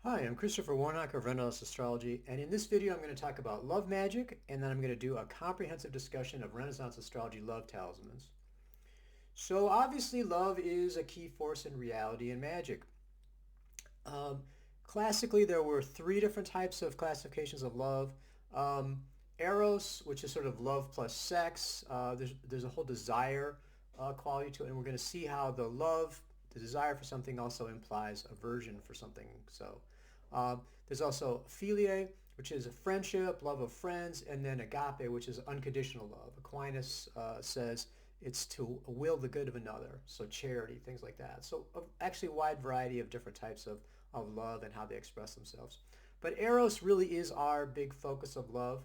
Hi, I'm Christopher Warnock of Renaissance Astrology, and in this video I'm going to talk about love magic, and then I'm going to do a comprehensive discussion of Renaissance Astrology love talismans. So obviously love is a key force in reality and magic. Um, Classically, there were three different types of classifications of love. Eros, which is sort of love plus sex. There's a whole desire quality to it, and we're going to see how the desire for something also implies aversion for something. So there's also philia, which is a friendship, love of friends, and then agape, which is unconditional love. Aquinas says it's to will the good of another, so charity, things like that. So actually a wide variety of different types of love and how they express themselves. But Eros really is our big focus of love.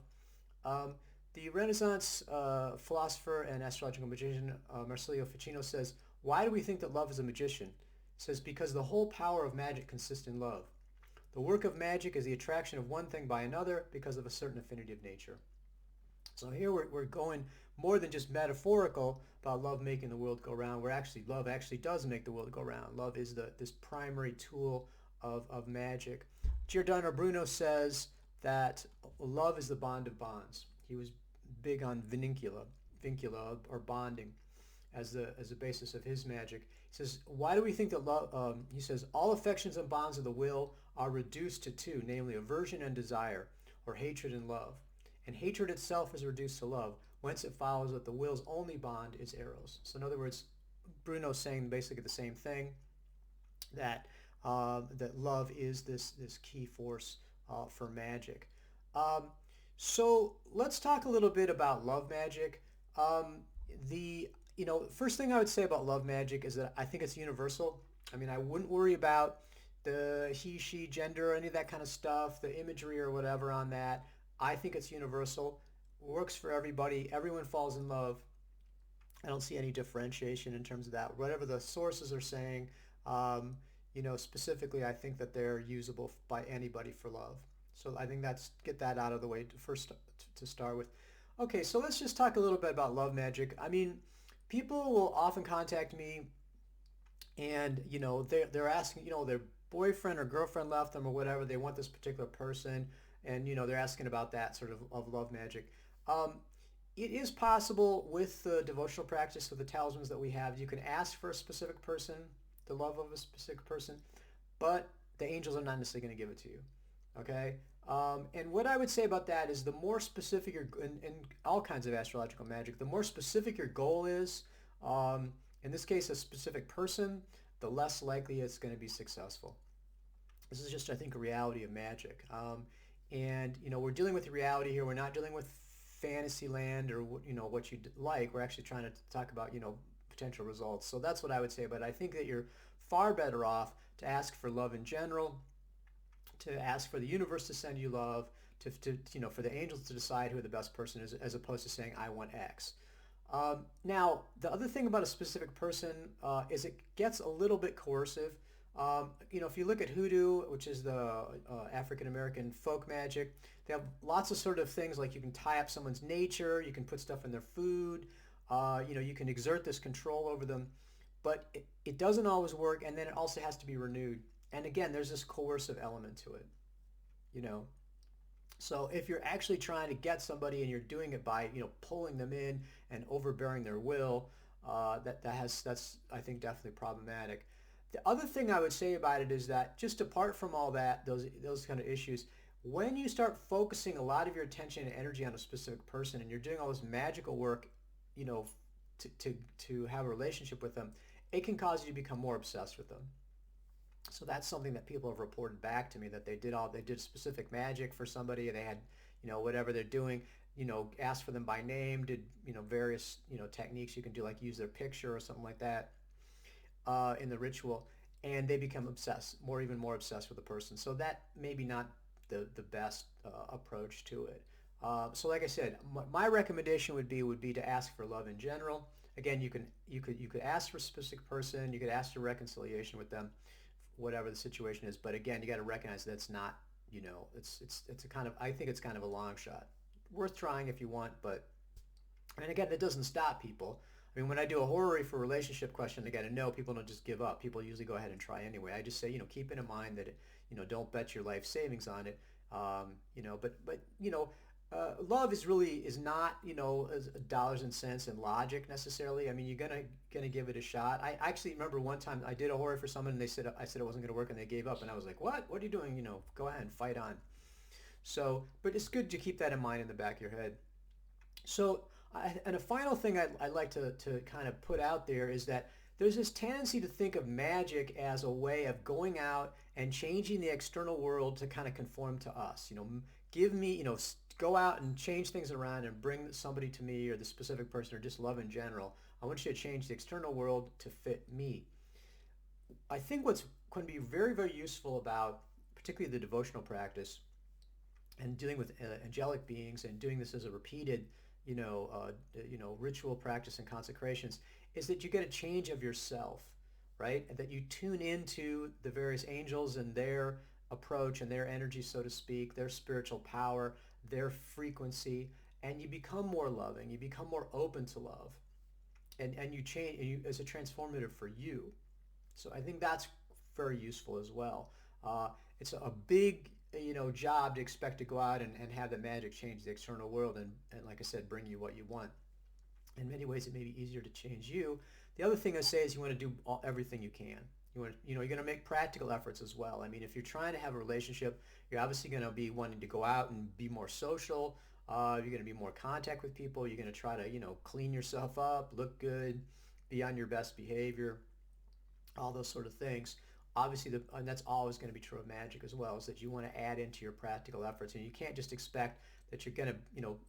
Um, the Renaissance philosopher and astrological magician Marsilio Ficino says, why do we think that love is a magician? He says, because the whole power of magic consists in love. The work of magic is the attraction of one thing by another because of a certain affinity of nature. So here we're going more than just metaphorical about love making the world go round. Love actually does make the world go round. Love is this primary tool of magic. Giordano Bruno says that love is the bond of bonds. He was big on vincula or bonding as the basis of his magic. He says, why do we think that love? He says, all affections and bonds of the will are reduced to two, namely aversion and desire, or hatred and love. And hatred itself is reduced to love, whence it follows that the will's only bond is eros. So in other words, Bruno's saying basically the same thing, that that love is this key force for magic. So let's talk a little bit about love magic. The first thing I would say about love magic is that I think it's universal. I mean, I wouldn't worry about the he, she, gender, or any of that kind of stuff, the imagery or whatever on that. I think it's universal, works for everybody. Everyone falls in love. I don't see any differentiation in terms of that. Whatever the sources are saying, specifically, I think that they're usable by anybody for love. So I think that's get that out of the way first to start with. Okay, so let's just talk a little bit about love magic. I mean, people will often contact me, and they're asking, their boyfriend or girlfriend left them or whatever. They want this particular person, and they're asking about that sort of love magic. It is possible with the devotional practice with the talismans that we have. You can ask for a specific person, the love of a specific person, but the angels are not necessarily going to give it to you. Okay? And what I would say about that is the more specific in all kinds of astrological magic, the more specific your goal is, in this case, a specific person, the less likely it's going to be successful. This is just, I think, a reality of magic. And we're dealing with reality here. We're not dealing with fantasy land or what you'd like. We're actually trying to talk about potential results. So that's what I would say. But I think that you're far better off to ask for love in general, to ask for the universe to send you love, to for the angels to decide who the best person is, as opposed to saying I want X. Now, the other thing about a specific person is it gets a little bit coercive. If you look at hoodoo, which is the African American folk magic, they have lots of sort of things like you can tie up someone's nature, you can put stuff in their food, you can exert this control over them, but it doesn't always work, and then it also has to be renewed. And again, there's this coercive element to it, you know. So if you're actually trying to get somebody and you're doing it by, pulling them in and overbearing their will, that's I think definitely problematic. The other thing I would say about it is that just apart from all that, those kind of issues, when you start focusing a lot of your attention and energy on a specific person and you're doing all this magical work, you know, to have a relationship with them, it can cause you to become more obsessed with them. So that's something that people have reported back to me, that they did specific magic for somebody. They had, whatever they're doing, asked for them by name, did, various, techniques you can do, like use their picture or something like that in the ritual, and they become obsessed, even more obsessed with the person. So that maybe not the best approach to it. So like I said, my recommendation would be to ask for love in general. Again, you could ask for a specific person, you could ask for reconciliation with them, whatever the situation is. But again, you got to recognize that's not, it's a kind of, I think it's kind of a long shot. Worth trying if you want, but and again, that doesn't stop people. I mean, when I do a horary for relationship question, again, and no, people don't just give up. People usually go ahead and try anyway. I just say, keep in mind that, don't bet your life savings on it. But love is not dollars and cents and logic necessarily. I mean, you're gonna give it a shot. I actually remember one time I did a horror for someone, and I said it wasn't gonna work, and they gave up, and I was like, what are you doing? Go ahead and fight on. So, but it's good to keep that in mind in the back of your head. So, and a final thing I'd like to kind of put out there is that there's this tendency to think of magic as a way of going out and changing the external world to kind of conform to us. Give me, go out and change things around and bring somebody to me, or the specific person, or just love in general. I want you to change the external world to fit me. I think what's going to be very, very useful about particularly the devotional practice and dealing with angelic beings and doing this as a repeated, ritual practice and consecrations, is that you get a change of yourself, right? And that you tune into the various angels and their approach and their energy, so to speak, their spiritual power, their frequency, and you become more loving. You become more open to love, and you change as a transformative for you. So I think that's very useful as well. It's a big job to expect to go out and have the magic change the external world and like I said, bring you what you want. In many ways, it may be easier to change you. The other thing I say is you want to do everything you can. You're going to make practical efforts as well. I mean, if you're trying to have a relationship, you're obviously going to be wanting to go out and be more social. You're going to be more contact with people. You're going to try to, clean yourself up, look good, be on your best behavior, all those sort of things. Obviously, and that's always going to be true of magic as well, is that you want to add into your practical efforts, and you can't just expect that you're going to,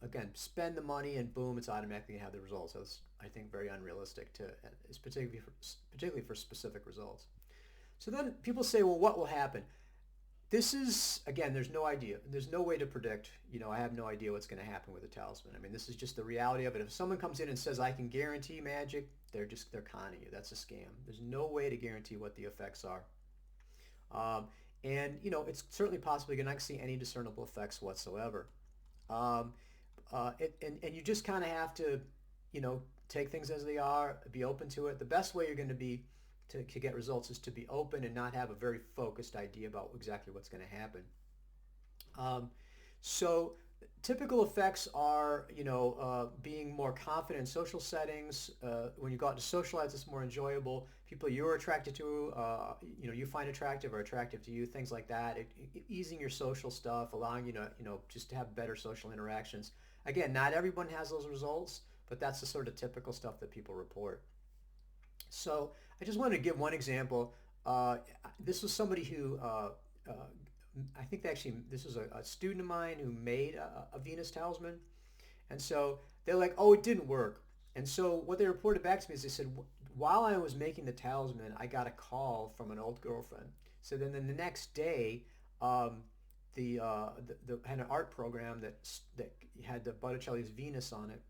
again, spend the money and boom, it's automatically going to have the results. That's, I think, very unrealistic particularly for specific results. So then people say, well, what will happen? This is, again, there's no idea. There's no way to predict. I have no idea what's going to happen with a talisman. I mean, this is just the reality of it. If someone comes in and says, I can guarantee magic, they're conning you. That's a scam. There's no way to guarantee what the effects are. It's certainly possible you're not going to see any discernible effects whatsoever. And you just kind of have to, take things as they are, be open to it. The best way you're going to be to get results is to be open and not have a very focused idea about exactly what's going to happen. So typical effects are, being more confident in social settings. When you go out to socialize, it's more enjoyable. People you're attracted to, you find attractive or attractive to you, things like that. Easing your social stuff, allowing you to, just to have better social interactions. Again, not everyone has those results, but that's the sort of typical stuff that people report. So I just wanted to give one example. This was somebody who I think actually this was a student of mine who made a Venus talisman. And so they're like, oh, it didn't work. And so what they reported back to me is they said, while I was making the talisman, I got a call from an old girlfriend. So then the next day, the had an art program that had the Botticelli's Venus on it,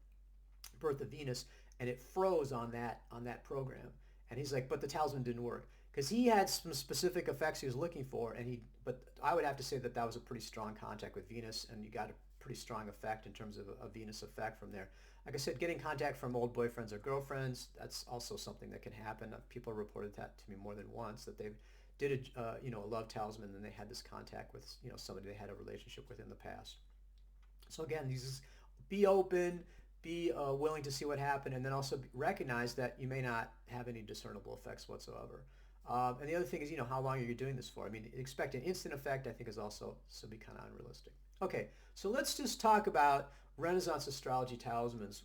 Birth of Venus, and it froze on that program. And he's like, but the talisman didn't work. Because he had some specific effects he was looking for, but I would have to say that was a pretty strong contact with Venus, and you got a pretty strong effect in terms of a Venus effect from there. Like I said, getting contact from old boyfriends or girlfriends, that's also something that can happen. People reported that to me more than once, that they did a love talisman and they had this contact with somebody they had a relationship with in the past. So again, be open, be willing to see what happened, and then also recognize that you may not have any discernible effects whatsoever. And the other thing is, how long are you doing this for? I mean, expect an instant effect, I think, is also be kind of unrealistic. Okay, so let's just talk about Renaissance astrology talismans.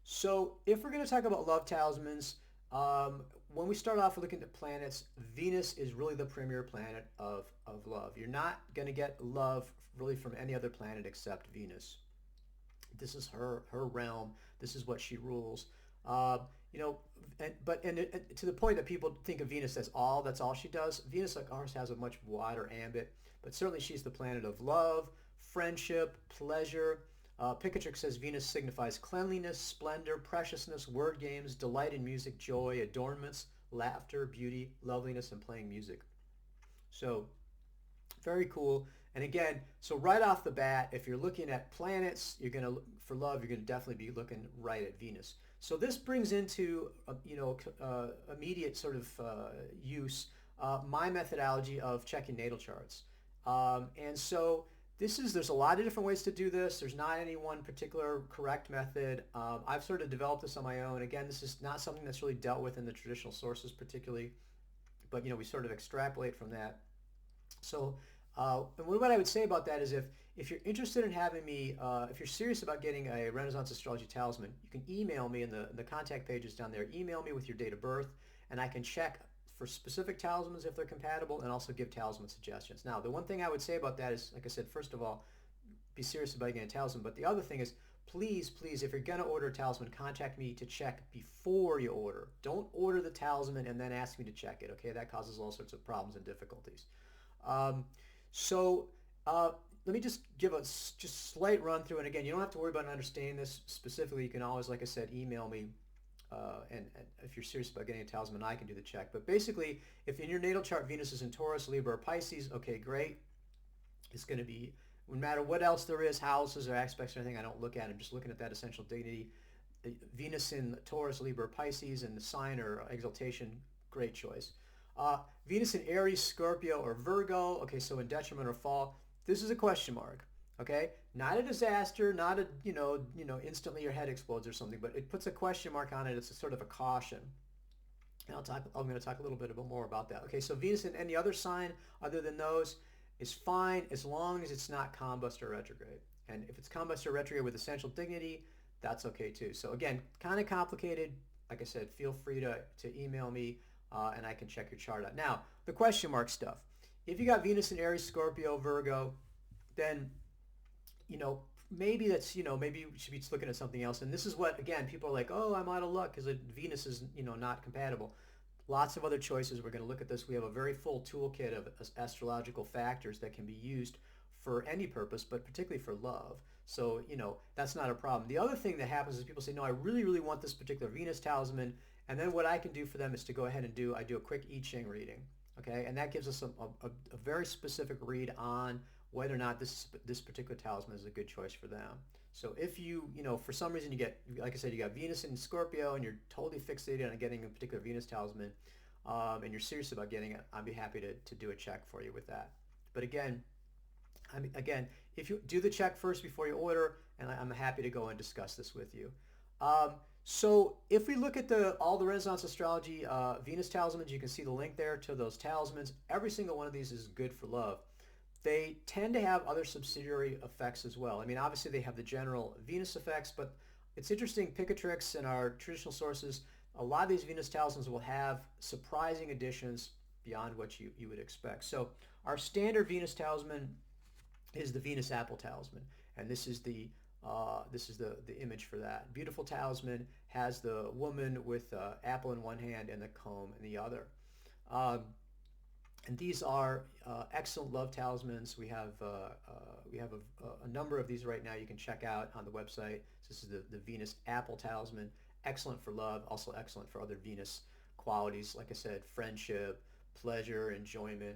So if we're going to talk about love talismans, when we start off looking at planets, Venus is really the premier planet of love. You're not going to get love really from any other planet except Venus. This is her realm. This is what she rules. And to the point that people think of Venus as that's all she does. Venus, like ours, has a much wider ambit, but certainly she's the planet of love, friendship, pleasure. Picatrix says Venus signifies cleanliness, splendor, preciousness, word games, delight in music, joy, adornments, laughter, beauty, loveliness, and playing music. So very cool. And again, so right off the bat, if you're looking at planets, for love, you're going to definitely be looking right at Venus. So this brings into immediate sort of use my methodology of checking natal charts. And so there's a lot of different ways to do this. There's not any one particular correct method. I've sort of developed this on my own. Again, this is not something that's really dealt with in the traditional sources particularly, but we sort of extrapolate from that. So and what I would say about that is if you're interested in having me, if you're serious about getting a Renaissance Astrology talisman, you can email me in the contact pages down there. Email me with your date of birth, and I can check for specific talismans if they're compatible and also give talisman suggestions. Now, the one thing I would say about that is, like I said, first of all, be serious about getting a talisman. But the other thing is, please, if you're going to order a talisman, contact me to check before you order. Don't order the talisman and then ask me to check it, okay? That causes all sorts of problems and difficulties. So let me just give a slight run through. And again, you don't have to worry about understanding this specifically. You can always, like I said, email me. And if you're serious about getting a talisman, I can do the check. But basically, if in your natal chart Venus is in Taurus, Libra, or Pisces, okay, great. It's going to be, no matter what else there is, houses or aspects or anything, I don't look at. I'm just looking at that essential dignity. Venus in Taurus, Libra, or Pisces, and the sign or exaltation, great choice. Venus in Aries, Scorpio, or Virgo, okay, so in detriment or fall, this is a question mark. Okay, not a disaster, not a instantly your head explodes or something, but it puts a question mark on it. It's a sort of a caution. And I'm going to talk a little bit more about that. Okay, so Venus in any other sign other than those is fine as long as it's not combust or retrograde. And if it's combust or retrograde with essential dignity, that's okay too. So again, kind of complicated. Like I said, feel free to email me and I can check your chart out. Now, the question mark stuff. If you got Venus in Aries, Scorpio, Virgo, then maybe that's, maybe you should be looking at something else. And this is what, again, people are like, oh, I'm out of luck because Venus is, not compatible. Lots of other choices. We're going to look at this. We have a very full toolkit of astrological factors that can be used for any purpose, but particularly for love. So, that's not a problem. The other thing that happens is people say, no, I really, really want this particular Venus talisman. And then what I can do for them is to go ahead and I do a quick I Ching reading. Okay. And that gives us a very specific read on whether or not this particular talisman is a good choice for them. So if you for some reason you get, like I said, you got Venus in Scorpio and you're totally fixated on getting a particular Venus talisman, and you're serious about getting it, I'd be happy to do a check for you with that. But again, if you do the check first before you order, and I'm happy to go and discuss this with you. So if we look at all the Renaissance Astrology Venus talismans, you can see the link there to those talismans. Every single one of these is good for love. They tend to have other subsidiary effects as well. I mean, obviously they have the general Venus effects, but it's interesting, Picatrix and our traditional sources, a lot of these Venus talismans will have surprising additions beyond what you would expect. So our standard Venus talisman is the Venus apple talisman, and this is the image for that. Beautiful talisman, has the woman with apple in one hand and the comb in the other. And these are excellent love talismans. We have a number of these right now you can check out on the website. This is the Venus apple talisman, excellent for love, also excellent for other Venus qualities, like I said, friendship, pleasure, enjoyment.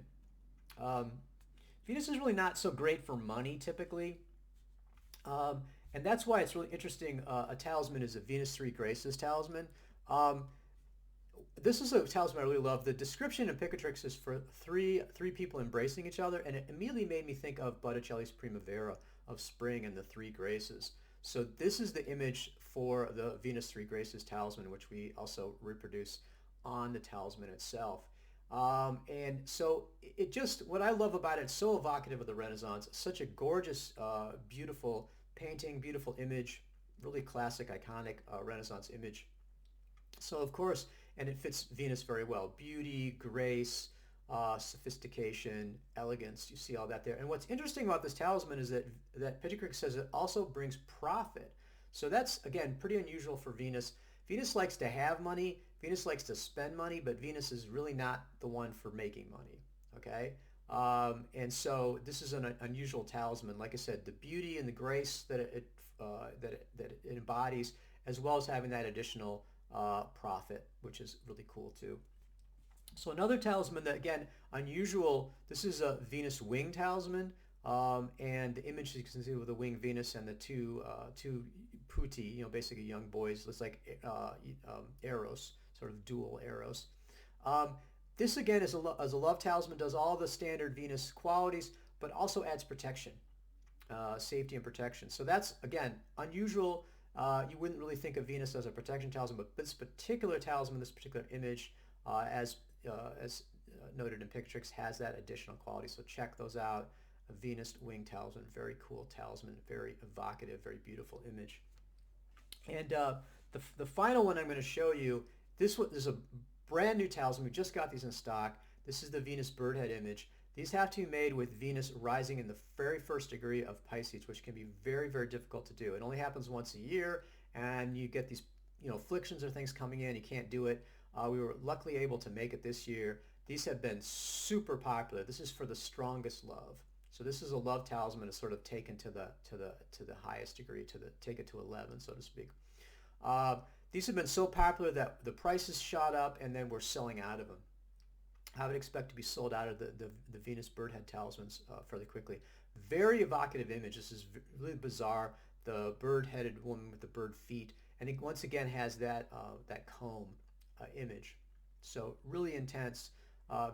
Venus is really not so great for money typically. And that's why it's really interesting. A talisman is a Venus 3 Graces talisman. This is a talisman I really love. The description in Picatrix is for three people embracing each other, and it immediately made me think of Botticelli's Primavera of spring and the 3 Graces. So this is the image for the Venus 3 Graces talisman, which we also reproduce on the talisman itself. And so what I love about it, it's so evocative of the Renaissance. Such a gorgeous, beautiful painting, beautiful image, really classic, iconic Renaissance image. So of course, and it fits Venus very well. Beauty, grace, sophistication, elegance. You see all that there. And what's interesting about this talisman is that Picatrix says it also brings profit. So that's, again, pretty unusual for Venus. Venus likes to have money. Venus likes to spend money, but Venus is really not the one for making money. Okay? And so this is an unusual talisman. Like I said, the beauty and the grace that it embodies, as well as having that additional profit, which is really cool too. So another talisman that, again, unusual, this is a Venus wing talisman, and the image you can see with the winged Venus and the two putti, basically young boys. It's like arrows, sort of dual arrows. This again is as a love talisman, does all the standard Venus qualities, but also adds protection, safety and protection. So that's, again, unusual. You wouldn't really think of Venus as a protection talisman, but this particular talisman, this particular image, as noted in Pictrix, has that additional quality. So check those out. A Venus wing talisman, very cool talisman, very evocative, very beautiful image. And the final one I'm going to show you, this is a brand new talisman. We just got these in stock. This is the Venus bird head image. These have to be made with Venus rising in the very first degree of Pisces, which can be very, very difficult to do. It only happens once a year, and you get these, afflictions or things coming in. You can't do it. We were luckily able to make it this year. These have been super popular. This is for the strongest love. So this is a love talisman to sort of taken to the highest degree, take it to 11, so to speak. These have been so popular that the prices shot up, and then we're selling out of them. I would expect to be sold out of the Venus bird head talismans fairly quickly. Very evocative image. This is really bizarre. The bird-headed woman with the bird feet, and it once again has that comb image. So really intense,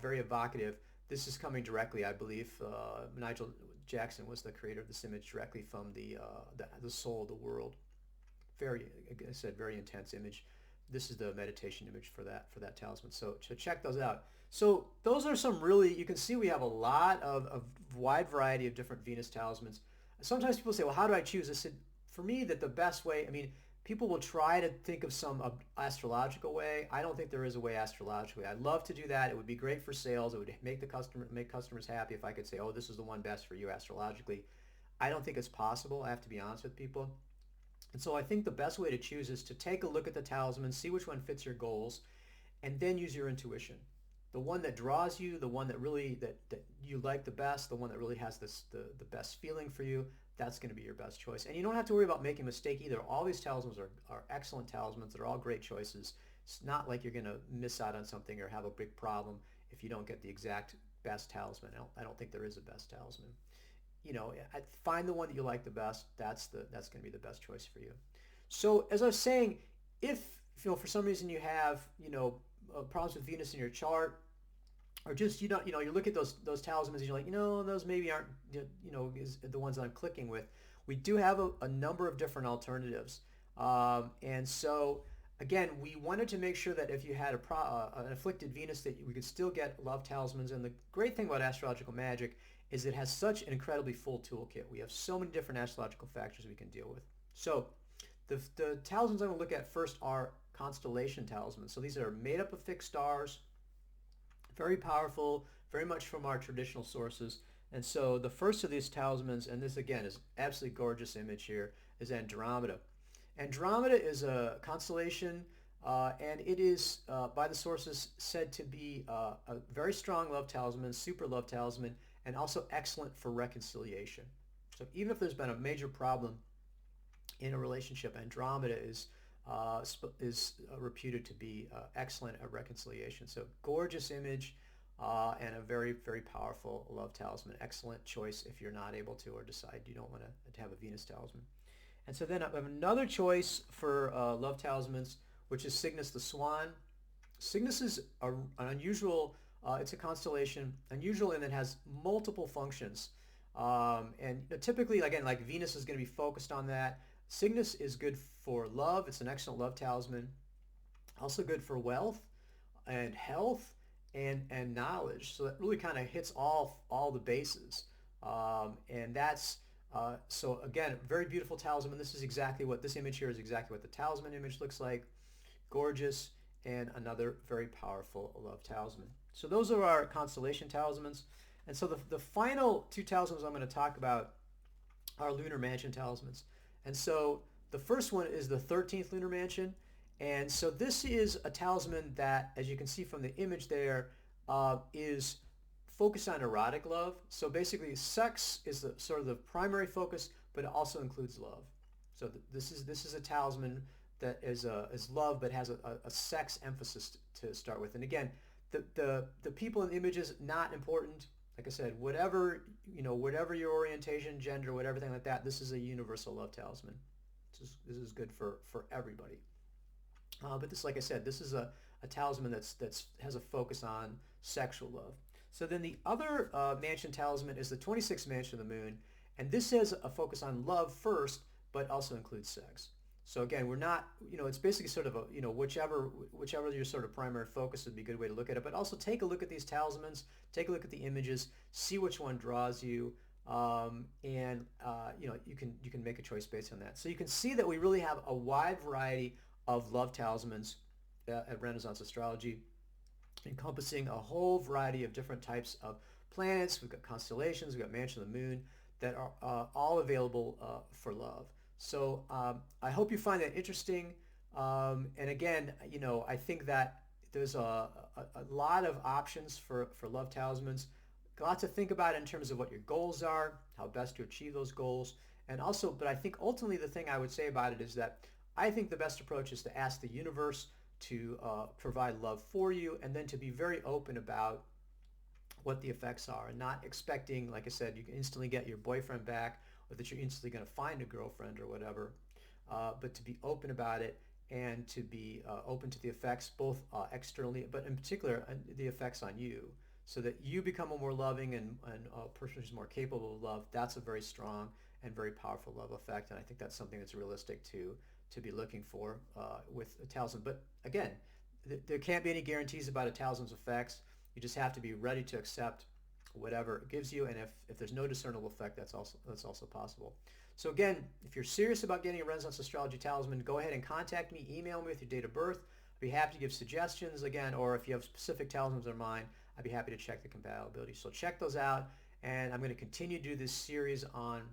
very evocative. This is coming directly, I believe. Nigel Jackson was the creator of this image, directly from the soul of the world. Very, like I said, very intense image. This is the meditation image for that talisman. So check those out. So those are some really, you can see we have a lot of wide variety of different Venus talismans. Sometimes people say, well, how do I choose? I said, for me, that the best way, people will try to think of some astrological way. I don't think there is a way astrologically. I'd love to do that. It would be great for sales. It would make customers happy if I could say, oh, this is the one best for you astrologically. I don't think it's possible. I have to be honest with people. And so I think the best way to choose is to take a look at the talisman, see which one fits your goals, and then use your intuition. The one that draws you, the one that really that you like the best, the one that really has the best feeling for you, that's going to be your best choice. And you don't have to worry about making a mistake either. All these talismans are excellent talismans. They're all great choices. It's not like you're going to miss out on something or have a big problem if you don't get the exact best talisman. I don't think there is a best talisman. Find the one that you like the best. That's going to be the best choice for you. So as I was saying, if for some reason you have problems with Venus in your chart, or just you look at those talismans and you're like, those maybe aren't is the ones that I'm clicking with. We do have a number of different alternatives, and so again, we wanted to make sure that if you had an afflicted Venus, that we could still get love talismans. And the great thing about astrological magic is it has such an incredibly full toolkit. We have so many different astrological factors we can deal with. So the talismans I'm going to look at first are constellation talismans. So these are made up of fixed stars, very powerful, very much from our traditional sources. And so the first of these talismans, and this again is absolutely gorgeous image here, is Andromeda. Andromeda is a constellation, and it is, by the sources, said to be a very strong love talisman, super love talisman, and also excellent for reconciliation. So even if there's been a major problem in a relationship, Andromeda is reputed to be excellent at reconciliation. So gorgeous image and a very, very powerful love talisman. Excellent choice if you're not able to or decide you don't want to have a Venus talisman. And so then I have another choice for love talismans, which is Cygnus the Swan. Cygnus is an unusual, it's a constellation, unusual in that it has multiple functions. And typically, again, like Venus is going to be focused on that. Cygnus is good for love. It's an excellent love talisman. Also good for wealth and health and knowledge. So that really kind of hits all the bases. And that's, so again, very beautiful talisman. This image here is exactly what the talisman image looks like. Gorgeous, and another very powerful love talisman. So those are our constellation talismans. And so the final two talismans I'm going to talk about are Lunar Mansion talismans. And so the first one is the 13th Lunar Mansion. And so this is a talisman that, as you can see from the image there, is focused on erotic love. So basically sex is sort of the primary focus, but it also includes love. So this is a talisman that is love, but has a sex emphasis to start with. And again, the people in the images, not important. Like I said, whatever your orientation, gender, whatever thing like that, this is a universal love talisman. This is good for everybody. But this, like I said, this is a a talisman that's has a focus on sexual love. So then the other mansion talisman is the 26th mansion of the moon, and this has a focus on love first, but also includes sex. So again, we're not, it's basically sort of a, whichever your sort of primary focus would be a good way to look at it. But also take a look at these talismans, take a look at the images, see which one draws you, and you can make a choice based on that. So you can see that we really have a wide variety of love talismans at Renaissance Astrology, encompassing a whole variety of different types of planets. We've got constellations, we've got mansion of the moon that are all available for love. So I hope you find that interesting. And again, I think that there's a lot of options for love talismans. A lot to think about in terms of what your goals are, how best to achieve those goals. And also, but I think ultimately the thing I would say about it is that I think the best approach is to ask the universe to provide love for you, and then to be very open about what the effects are, and not expecting, like I said, you can instantly get your boyfriend back, or that you're instantly going to find a girlfriend or whatever, but to be open about it, and to be open to the effects, both externally, but in particular the effects on you, so that you become a more loving and a person who's more capable of love. That's a very strong and very powerful love effect, and I think that's something that's realistic to be looking for with a talisman. But again, there can't be any guarantees about a talisman's effects. You just have to be ready to accept whatever it gives you, and if there's no discernible effect, that's also possible. So again, if you're serious about getting a Renaissance Astrology talisman, go ahead and contact me, email me with your date of birth. I'd be happy to give suggestions again, or if you have specific talismans in mind, I'd be happy to check the compatibility. So check those out, and I'm going to continue to do this series on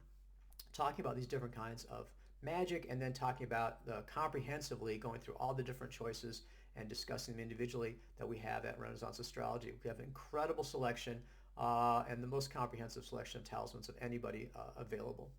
talking about these different kinds of magic, and then talking about comprehensively going through all the different choices and discussing them individually that we have at Renaissance Astrology. We have an incredible selection and the most comprehensive selection of talismans of anybody available.